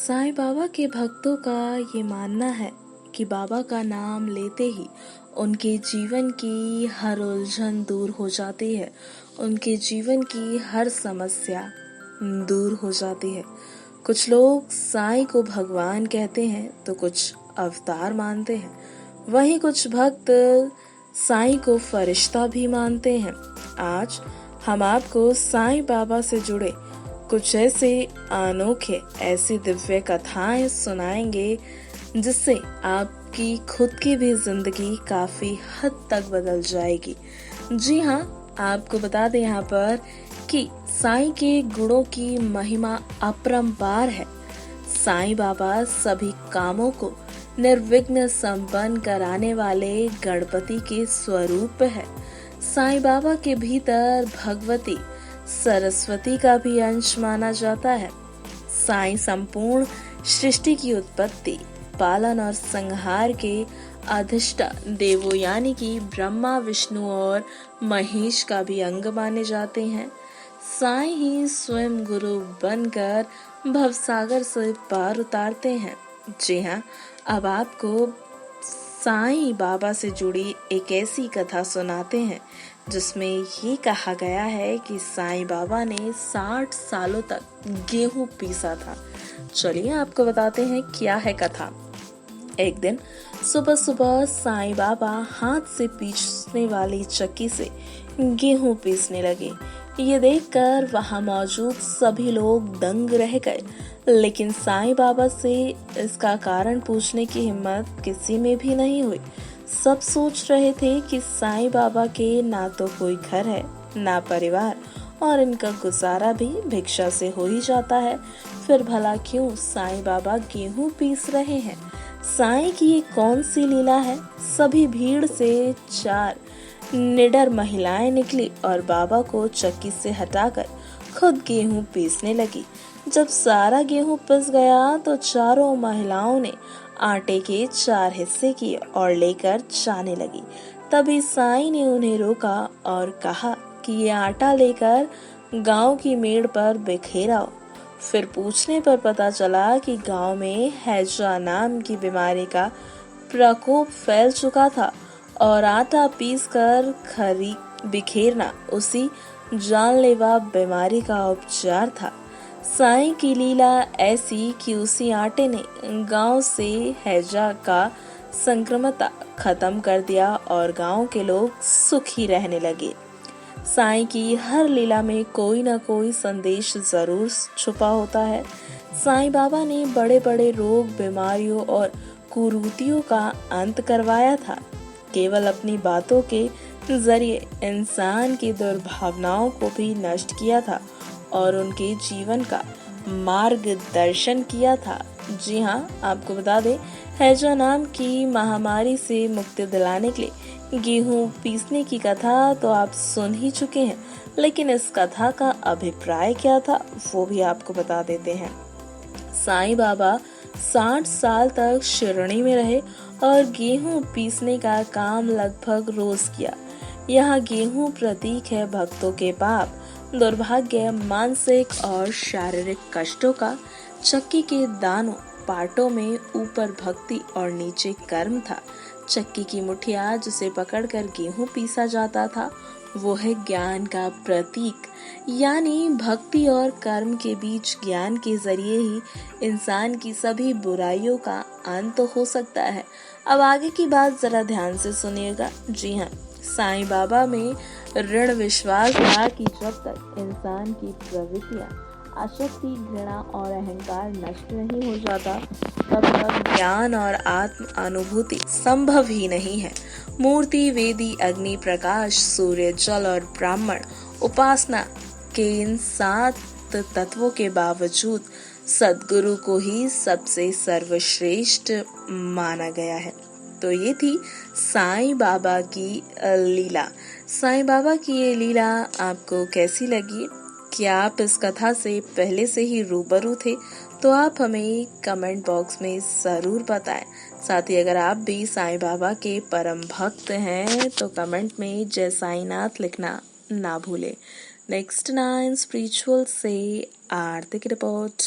साईं बाबा के भक्तों का ये मानना है कि बाबा का नाम लेते ही उनके जीवन की हर उलझन दूर हो जाती है, उनके जीवन की हर समस्या दूर हो जाती है। कुछ लोग साईं को भगवान कहते हैं तो कुछ अवतार मानते हैं, वहीं कुछ भक्त साईं को फरिश्ता भी मानते हैं। आज हम आपको साईं बाबा से जुड़े कुछ ऐसे अनोखे ऐसी दिव्य कथाएं सुनाएंगे जिससे आपकी खुद की भी जिंदगी काफी हद तक बदल जाएगी। जी हाँ, आपको बता दें यहाँ पर कि साईं के गुणों की महिमा अपरंपार है। साईं बाबा सभी कामों को निर्विघ्न संपन्न कराने वाले गणपति के स्वरूप है। साईं बाबा के भीतर भगवती सरस्वती का भी अंश माना जाता है। साईं संपूर्ण सृष्टि की उत्पत्ति, पालन और संहार के अधिष्ठा देवों यानी कि ब्रह्मा, विष्णु और महेश का भी अंग माने जाते हैं। साईं ही स्वयं गुरु बनकर भवसागर से पार उतारते हैं। जी हाँ, अब आपको साईं बाबा से जुड़ी एक ऐसी कथा सुनाते हैं जिसमें ये कहा गया है कि साईं बाबा ने 60 सालों तक गेहूं पीसा था। चलिए आपको बताते हैं क्या है कथा। एक दिन सुबह सुबह साईं बाबा हाथ से पीसने वाली चक्की से गेहूं पीसने लगे। ये देखकर वहां मौजूद सभी लोग दंग रह गए, लेकिन साईं बाबा से इसका कारण पूछने की हिम्मत किसी में भी नहीं हुई। सब सोच रहे थे कि साईं बाबा के ना तो कोई घर है, ना परिवार, और इनका गुजारा भी भिक्षा से हो ही जाता है। फिर भला क्यों साईं बाबा गेहूं पीस रहे हैं? साईं की ये कौन सी लीला है? सभी भीड़ से 4 निडर महिलाएं निकली और बाबा को चक्की से हटाकर खुद गेहूं पीसने लगी। जब सारा गेहूं पिस गया तो चारों महिलाओं ने आटे के 4 हिस्से किए और लेकर जाने लगी। तभी साईं ने उन्हें रोका और कहा कि ये आटा लेकर गांव की मेड़ पर बिखेराओ। फिर पूछने पर पता चला कि गांव में हैजा नाम की बीमारी का प्रकोप फैल चुका था और आटा पीसकर बिखेरना उसी जानलेवा बीमारी का उपचार था। साईं की लीला ऐसी कि उसी आटे ने गांव से हैजा का संक्रमता खत्म कर दिया और गांव के लोग सुखी रहने लगे। साईं की हर लीला में कोई न कोई संदेश जरूर छुपा होता है। साईं बाबा ने बड़े बड़े रोग, बीमारियों और कुरीतियों का अंत करवाया था। केवल अपनी बातों के जरिए इंसान की दुर्भावनाओं को भी नष्ट किया था और उनके जीवन का मार्गदर्शन किया था। जी हाँ, आपको बता दें, हैजा नाम की महामारी से मुक्ति दिलाने के लिए गेहूं पीसने की कथा तो आप सुन ही चुके हैं, लेकिन इस कथा का अभिप्राय क्या था वो भी आपको बता देते हैं। साईं बाबा 60 साल तक शिरडी में रहे और गेहूं पीसने का काम लगभग रोज किया। यहाँ गेहूं प्रतीक है भक्तों के पाप, दुर्भाग्य, मानसिक और शारीरिक कष्टों का। चक्की के दानों पाटों में ऊपर भक्ति और नीचे कर्म था। चक्की की मुठिया जिसे पकड़कर गेहूं पीसा जाता था वो है ज्ञान का प्रतीक, यानी भक्ति और कर्म के बीच ज्ञान के जरिए ही इंसान की सभी बुराइयों का अंत हो सकता है। अब आगे की बात जरा ध्यान से सुनिएगा। जी हाँ, साईं बाबा में ऋण विश्वास था कि जब तक इंसान की प्रवृत्तियां, आसक्ति, घृणा और अहंकार नष्ट नहीं हो जाता तब तक ज्ञान और आत्म अनुभूति संभव ही नहीं है। मूर्ति, वेदी, अग्नि, प्रकाश, सूर्य, जल और ब्राह्मण उपासना के इन 7 तत्वों के बावजूद सद्गुरु को ही सबसे सर्वश्रेष्ठ माना गया है। तो ये थी साईं बाबा की लीला। साईं बाबा की ये लीला आपको कैसी लगी? क्या आप इस कथा से पहले से ही रूबरू थे? तो आप हमें कमेंट बॉक्स में जरूर बताएं। साथ ही अगर आप भी साईं बाबा के परम भक्त हैं तो कमेंट में जय साईनाथ लिखना ना भूलें। नेक्स्ट 9 स्पिरिचुअल से आरती की रिपोर्ट।